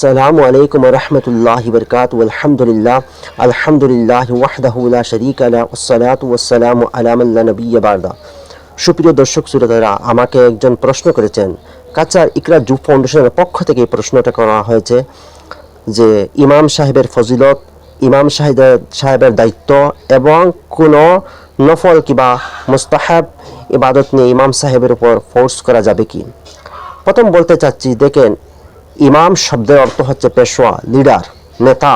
আসসালামু আলাইকুম ওয়া রাহমাতুল্লাহি ওয়া বারাকাতুহু আলহামদুলিল্লাহি ওয়াহদাহু লা শারীকা লাহু ওয়াসসালাতু ওয়াসসালামু আলা মান লা নাবিয়্যা বা'দা। সুপ্রিয় দর্শক শ্রোতারা, আমাকে একজন প্রশ্ন করেছেন। কাচার ইকরা যুব ফাউন্ডেশনের পক্ষ থেকে এই প্রশ্নটা করা হয়েছে যে ইমাম সাহেবের ফজিলত, ইমাম সাহেবের দায়িত্ব এবং কোনো নফল কিংবা মুস্তাহাব ইবাদত নিয়ে ইমাম সাহেবের উপর ফোর্স করা যাবে কি। প্রথম বলতে চাচ্ছি, দেখেন, ইমাম শব্দের অর্থ হচ্ছে পেশোয়া, লিডার, নেতা।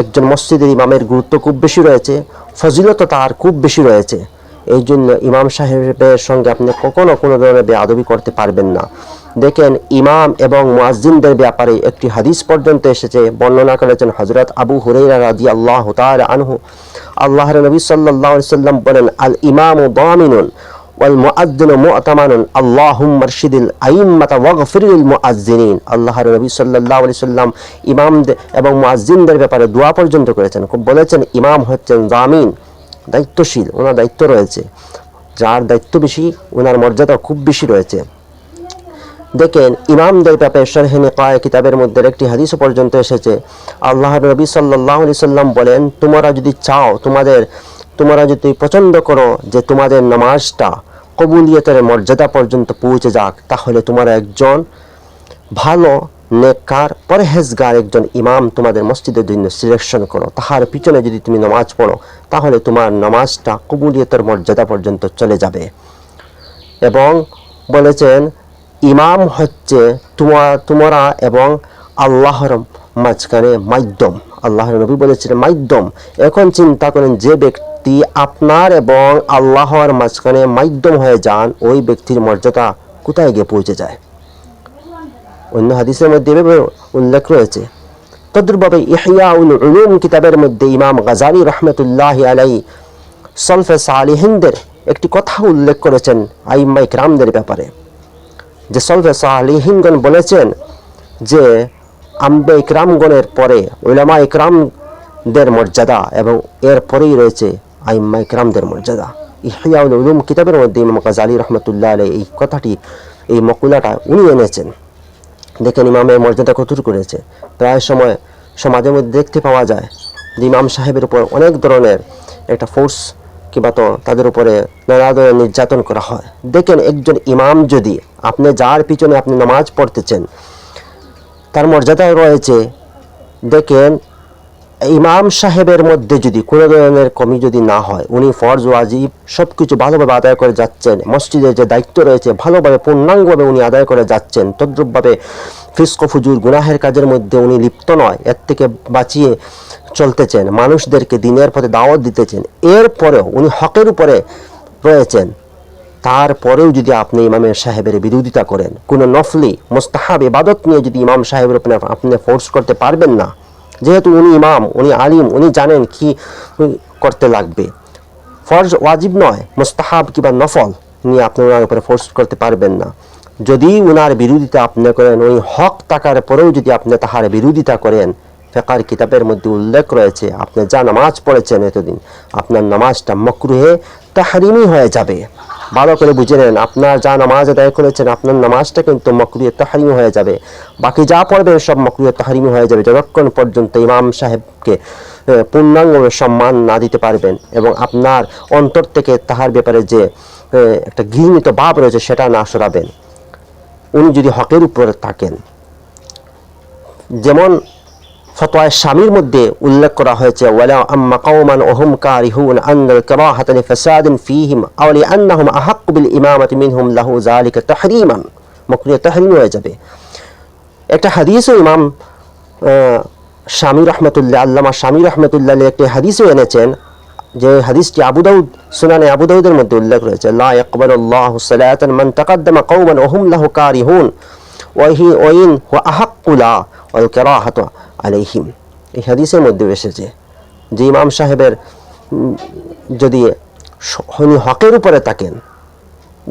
একজন মসজিদের ইমামের গুরুত্ব খুব বেশি রয়েছে, ফজিলত তার খুব বেশি রয়েছে। এই জন্য ইমাম সাহেবের সঙ্গে আপনি কখনো কোনো ধরনের বেয়াদবি করতে পারবেন না। দেখেন, ইমাম এবং মুয়াজ্জিনদের ব্যাপারে একটি হাদিস পর্যন্ত এসেছে, বর্ণনা করেছেন হযরত আবু হুরায়রা রাদিয়াল্লাহু তাআলা আনহু। আল্লাহর নবী সাল্লাল্লাহু আলাইহি সাল্লাম বলেন, আল ইমামু দামিনুন ওয়াল মুআজ্জিনু মু'তামানুন আল্লাহুম্মা আরশিদিল আইম্মাতা ওয়াগফির লিল মুআজ্জিনিন। আল্লাহর নবী সাল্লাল্লাহু আলাইহি সাল্লাম ইমাম এবং মুআজ্জিনদের ব্যাপারে দোয়া পর্যন্ত করেছেন। বলেছেন, ইমাম হচ্ছেন জামিন, দায়িত্বশীল, ওনার দায়িত্ব রয়েছে। যার দায়িত্ব বেশি, ওনার মর্যাদা খুব বেশি রয়েছে। দেখেন, ইমামদের ব্যাপারে শরহে নিকায় কিতাবের মধ্যে একটি হাদিস পর্যন্ত এসেছে। আল্লাহর নবী সাল্লাল্লাহু আলাইহি সাল্লাম বলেন, তোমরা যদি চাও, তোমরা যদি পছন্দ করো যে তোমাদের নামাজটা কবুলিয়তের মর্যাদা পর্যন্ত পৌঁছে যাক, তাহলে তোমরা একজন ভালো নেককার পরহেজগার একজন ইমাম তোমাদের মসজিদের জন্য সিলেকশন করো। তাহার পিছনে যদি তুমি নামাজ পড়ো, তাহলে তোমার নামাজটা কবুলিয়তের মর্যাদা পর্যন্ত চলে যাবে। এবং বলেছেন, ইমাম হচ্ছে তোমরা এবং আল্লাহর মাঝখানে মাধ্যম। আল্লাহর নবী বলেছিলেন মাধ্যম। এখন চিন্তা করেন, যে ব্যক্তি আপনার এবং আল্লাহর মাঝখানে মাধ্যম হয়ে যান, ওই ব্যক্তির মর্যাদা কোথায় গিয়ে পৌঁছে যায়। অন্য হাদিসের মধ্যে উল্লেখ রয়েছে। তদ্রুপভাবে ইহইয়াউল উলুম কিতাবের মধ্যে ইমাম গাজালি রাহমাতুল্লাহি আলাইহি সলফে সালিহিনদের একটি কথা উল্লেখ করেছেন আইম্মা ইকরামদের ব্যাপারে, যে সলফে সালিহিনগণ বলেছেন যে আম্বে ইকরামগণের পরে উলামা ইকরামদের মর্যাদা এবং এর পরেই রয়েছে আইম্মা ইকরামদের মর্যাদা। ইহইয়াউল উলুম কিতাবের মধ্যে ইমাম গাজালি রাহমাতুল্লাহ আলাইহি এই কথাটি, এই মকুলাটা উনি এনেছেন। দেখেন, ইমামের মর্যাদা কতটুকু রয়েছে। প্রায় সময় সমাজের মধ্যে দেখতে পাওয়া যায় যে ইমাম সাহেবের উপর অনেক ধরনের একটা ফোর্স কিংবা তো তাদের উপরে নানা ধরনের নির্যাতন করা হয়। দেখেন, একজন ইমাম যদি আপনি যার পিছনে আপনি নামাজ পড়তেছেন তার মর্যাদা রয়েছে, দেখেন ইমাম সাহেবের মধ্যে যদি কোনো ধরনের কমি যদি না হয়, উনি ফরজ ওয়াজিব সব কিছু ভালোভাবে আদায় করে যাচ্ছেন, মসজিদের যে দায়িত্ব রয়েছে ভালোভাবে পূর্ণাঙ্গভাবে উনি আদায় করে যাচ্ছেন, তদ্রুপভাবে ফিস্ক ফুজুর গুনাহের কাজের মধ্যে উনি লিপ্ত নয়, এর থেকে বাঁচিয়ে চলতেছেন, মানুষদেরকে দিনের পথে দাওয়াত দিতেছেন, এরপরেও উনি হকের উপরে রয়েছেন, তারপরেও যদি আপনি ইমাম সাহেবের বিরোধিতা করেন, কোনো নফলি মুস্তাহাব ইবাদত নিয়ে যদি ইমাম সাহেবের উপরে আপনি ফোর্স করতে পারবেন না, যেহেতু উনি ইমাম, উনি আলিম, উনি জানেন কি করতে লাগবে। ফরজ ওয়াজিব নয়, মুস্তাহাব কিংবা নফল নিয়ে আপনি ওনার উপরে ফোর্স করতে পারবেন না। যদি ওনার বিরোধিতা আপনি করেন, উনি হক থাকার পরেও যদি আপনি তাহার বিরোধিতা করেন, ফিকহের কিতাবের মধ্যে উল্লেখ রয়েছে, আপনি যা নামাজ পড়েছেন এতদিন, আপনার নামাজটা মাকরুহে তাহরিমি হয়ে যাবে। ভালো করে বুঝে নেন, আপনার যা নামাজ আদায় করেছেন আপনার নামাজটা কিন্তু মাকরুহে তাহরিমি হয়ে যাবে। বাকি যা পড়বেন সব মাকরুহে তাহরিমি হয়ে যাবে, যতক্ষণ পর্যন্ত ইমাম সাহেবকে পূর্ণাঙ্গ সম্মান না দিতে পারবেন এবং আপনার অন্তর থেকে তাহার ব্যাপারে যে একটা ঘৃণিত ভাব রয়েছে সেটা না সরাবেন। উনি যদি হকের উপরে থাকেন, যেমন ফতোয়া শামীর মধ্যে উল্লেখ করা হয়েছে, ওয়ালা আম্মা কওমান ওহুম কারিহুন আন্নাল কারাহাতা লিফাসাদিন ফীহিম আও লিআন্নাহুম আহাক্কু বিল ইমামাতি মিনহুম লাহু যালিকা তাহরীমান, মাকরুহ তাহরীম হয়ে যাবে। একটা হাদিসও ইমাম শামী রাহমাতুল্লাহ, আল্লামা শামী রাহমাতুল্লাহ একটি হাদিসও এনেছেন, যে হাদিসটি আবু দাউদ, সুনানে আবু দাউদের মধ্যে উল্লেখ রয়েছে, লা ইয়াকবালুল্লাহু সালাতান মান তাকাদ্দামা কওমান ওহুম লাহু কারিহুন ওয়া ইন হুয়া আহাক্কু লা ওয়াল কারাহাতু আলাইহিম। এই হাদিসের মধ্যে এসেছে যে ইমাম সাহেবের যদি উনি হকের উপরে থাকেন,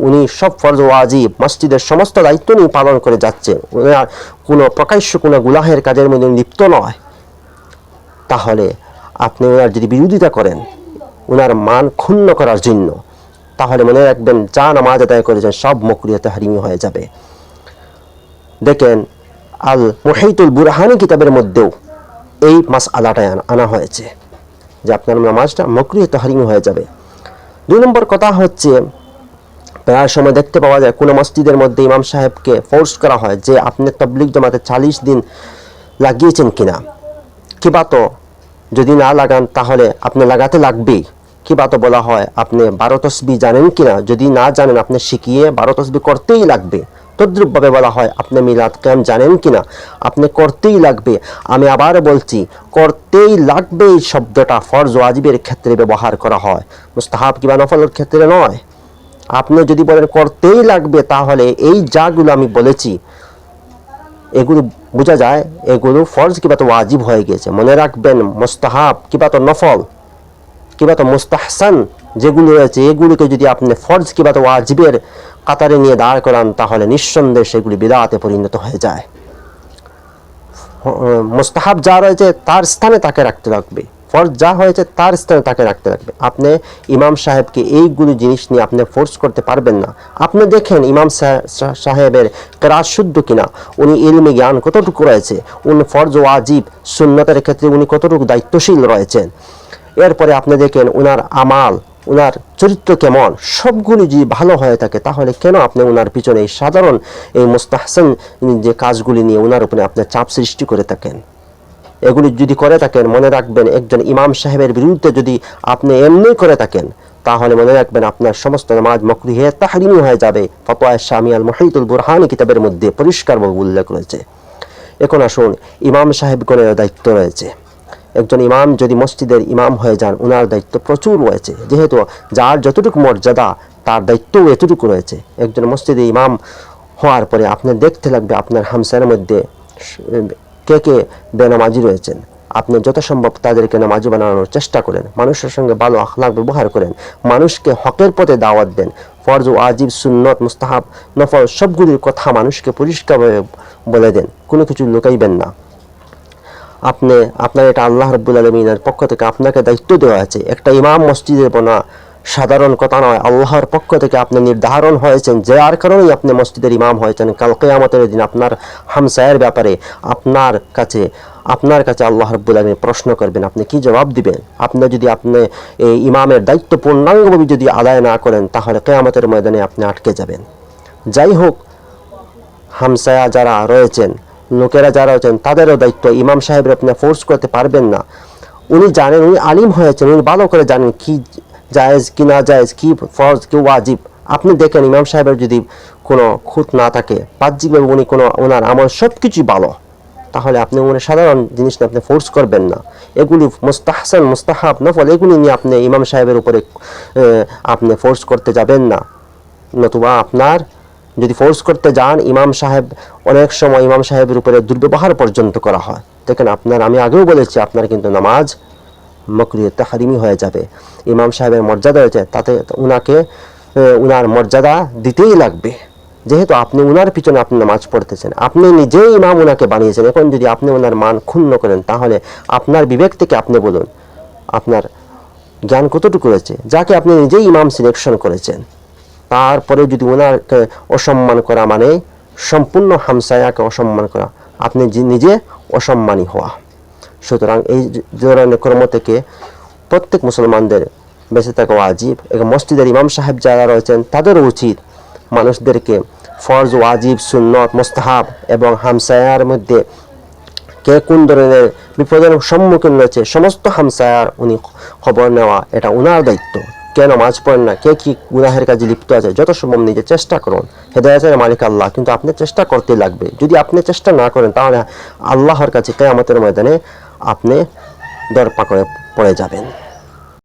উনি সব ফরজ ওয়াজিব মসজিদের সমস্ত দায়িত্ব নিয়ে পালন করে যাচ্ছেন, ওনার কোনো প্রকাশ্য কোনো গুনাহের কাজের মধ্যে লিপ্ত নয়, তাহলে আপনি ওনার যদি বিরোধিতা করেন ওনার মান ক্ষুণ্ণ করার জন্য, তাহলে মনে রাখবেন যা নামাজ আদায় করেছেন সব মাকরুহে তাহরিমি হয়ে যাবে। দেখেন, আল মুহিতুল বুরহানি কিতাবের মধ্যেও এই মাসআলাটা আনা হয়েছে যে আপনার নামাজটা মাকরুহ তাহরিমি হয়ে যাবে। 2 নম্বর কথা হচ্ছে, প্রায় সময় দেখতে পাওয়া যায় কোনো মসজিদের মধ্যে ইমাম সাহেবকে ফোর্স করা হয় যে আপনি তাবলীগ জামাতে 40 দিন লাগিয়েছেন কিনা, কিবা তো যদি না লাগান তাহলে আপনি লাগাতে লাগবেই। কিবা তো বলা হয় আপনি 12 তসবিহ জানেন কিনা, যদি না জানেন আপনি শিখিয়ে 12 তসবিহ করতেই লাগবে। তদ্রূপভাবে বলা হয় আপনি মিলাদ কিয়াম জানেন কিনা, আপনি করতেই লাগবে। আমি আবার বলছি, করতেই লাগবে এই শব্দটা ফরজ ওয়াজিবের ক্ষেত্রে ব্যবহার করা হয়, মুস্তাহাব কিংবা নফলের ক্ষেত্রে নয়। আপনি যদি বলেন করতেই লাগবে, তাহলে এই যাগুলো আমি বলেছি এগুলো বোঝা যায় এগুলো ফরজ কিংবা তো ওয়াজিব হয়ে গেছে। মনে রাখবেন, মুস্তাহাব কিংবা তো নফল কিংবা তো মুস্তাহসান যেগুলো রয়েছে এগুলিকে যদি আপনি ফরজ কিংবা তো ওয়াজিবের কাতারে নিয়ে দাঁড় করান তাহলে নিঃসন্দেহে সেগুলি বিদআতে পরিণত হয়ে যায়। মুস্তাহাব যা রয়েছে তার স্থানে তাকে রাখতে লাগবে, ফরজ যা হয়েছে তার স্থানে তাকে রাখতে লাগবে। আপনি ইমাম সাহেবকে এইগুলো জিনিস নিয়ে আপনি ফোর্স করতে পারবেন না। আপনি দেখেন ইমাম সাহেবের কেরাত শুদ্ধ কিনা, উনি ইলমে জ্ঞান কতটুকু রয়েছে, উনি ফরজ ওয়াজিব সুন্নতের ক্ষেত্রে উনি কতটুকু দায়িত্বশীল রয়েছেন। এরপরে আপনি দেখেন উনার আমাল, উনার চরিত্র কেমন, সবগুলি যদি ভালো হয়ে থাকে তাহলে কেন আপনি উনার পিছনে এই সাধারণ এই মুস্তাহসান যে কাজগুলি নিয়ে উনার উপরে আপনি চাপ সৃষ্টি করে থাকেন। এগুলি যদি করে থাকেন মনে রাখবেন, একজন ইমাম সাহেবের বিরুদ্ধে যদি আপনি এমনি করে থাকেন তাহলে মনে রাখবেন আপনার সমস্ত নামাজ মাকরুহ তাহরিমি হয়ে যাবে। ফতোয়া শামি আল মুহিতুল বুরহানি কিতাবের মধ্যে পরিষ্কারভাবে উল্লেখ রয়েছে। এখন আসুন, ইমাম সাহেবগণের দায়িত্ব রয়েছে। একজন ইমাম যদি মসজিদের ইমাম হয়ে যান উনার দায়িত্ব প্রচুর রয়েছে, যেহেতু যার যতটুকু মর্যাদা তার দায়িত্বও এতটুকু রয়েছে। একজন মসজিদে ইমাম হওয়ার পরে আপনি দেখতে লাগবে আপনার হামসার মধ্যে কে কে বেনামাজি রয়েছেন। আপনি যত সম্ভব তাদেরকে নামাজি বানানোর চেষ্টা করেন, মানুষের সঙ্গে ভালো আখলাক ব্যবহার করেন, মানুষকে হকের পথে দাওয়াত দেন। ফরজ ওয়াজিব সুন্নত মুস্তাহাব নফল সবগুলির কথা মানুষকে পরিষ্কারভাবে বলে দেন, কোনো কিছু লুকাইবেন না। আপনার এটা আল্লাহ রাব্বুল আলামিনের পক্ষ থেকে আপনাকে দায়িত্ব দেওয়া আছে। একটা ইমাম মসজিদে বনা সাধারণ কথা নয়, আল্লাহর পক্ষ থেকে আপনি নির্ধারণ হয়েছেন, যার কারণেই আপনি মসজিদের ইমাম হয়েছেন। কাল কিয়ামতের দিন আপনার হামসায়ের ব্যাপারে আপনার কাছে আল্লাহ রাব্বুল আলামিন প্রশ্ন করবেন, আপনি কি জবাব দিবেন? যদি আপনি এই ইমামের দায়িত্ব পূর্ণাঙ্গভাবে যদি আদায় না করেন তাহলে কিয়ামতের ময়দানে আপনি আটকে যাবেন। যাই হোক, হামসায়া যারা রয়েছেন, লোকেরা যারা রয়েছেন তাদেরও দায়িত্ব। ইমাম সাহেবের আপনি ফোর্স করতে পারবেন না। উনি জানেন, উনি আলিম হয়েছেন, উনি ভালো করে জানেন কি জায়েজ কি না জায়েজ, কি ফরজ কি ওয়াজিব। আপনি দেখেন ইমাম সাহেবের যদি কোনো খুঁত না থাকে, বাহ্যিকভাবে উনি কোনো ওনার আমল সব কিছুই ভালো, তাহলে আপনি উনি সাধারণ জিনিস নিয়ে আপনি ফোর্স করবেন না। এগুলি মুস্তাহসান মুস্তাহাব নফল এগুলি নিয়ে আপনি ইমাম সাহেবের উপরে আপনি ফোর্স করতে যাবেন না। নতুবা আপনার যদি ফোর্স করতে যান, ইমাম সাহেব অনেক সময় ইমাম সাহেবের উপরে দুর্ব্যবহার পর্যন্ত করা হয়। দেখেন আমি আগেও বলেছি আপনার কিন্তু নামাজ মাকরুহ তাহরিমি হয়ে যাবে। ইমাম সাহেবের মর্যাদা রয়েছে, তাতে উনার মর্যাদা দিতেই লাগবে, যেহেতু আপনি উনার পিছনে আপনি নামাজ পড়তেছেন, আপনি নিজেই ইমাম উনাকে বানিয়েছেন। এখন যদি আপনি ওনার মান ক্ষুণ্ণ করেন তাহলে আপনার বিবেক থেকে আপনি বলুন আপনার জ্ঞান কতটুকু রয়েছে, যাকে আপনি নিজেই ইমাম সিলেকশন করেছেন, তারপরে যদি ওনাকে অসম্মান করা মানে সম্পূর্ণ হামসায়াকে অসম্মান করা, আপনি নিজে অসম্মানী হওয়া। সুতরাং এই ধরনের কর্ম থেকে প্রত্যেক মুসলমানদের বেঁচে থাকা ওয়াজিব। এবং মসজিদের ইমাম সাহেব যারা রয়েছেন তাদেরও উচিত মানুষদেরকে ফরজ ওয়াজিব সুন্নত মুস্তাহাব এবং হামসায়ার মধ্যে কে কোন ধরনের বিপদের সম্মুখীন রয়েছে সমস্ত হামসায়ার উনি খবর নেওয়া, এটা উনার দায়িত্ব। কে নামাজ পড়েন না, কে কি গুনাহের কাজে লিপ্ত আছে, যত সম্ভব নিজে চেষ্টা করুন। হেদায়েতের মালিক আল্লাহ, কিন্তু আপনি চেষ্টা করতে লাগবে। যদি আপনি চেষ্টা না করেন তাহলে আল্লাহর কাছে কিয়ামতের ময়দানে আপনি দরপা করে পড়ে যাবেন।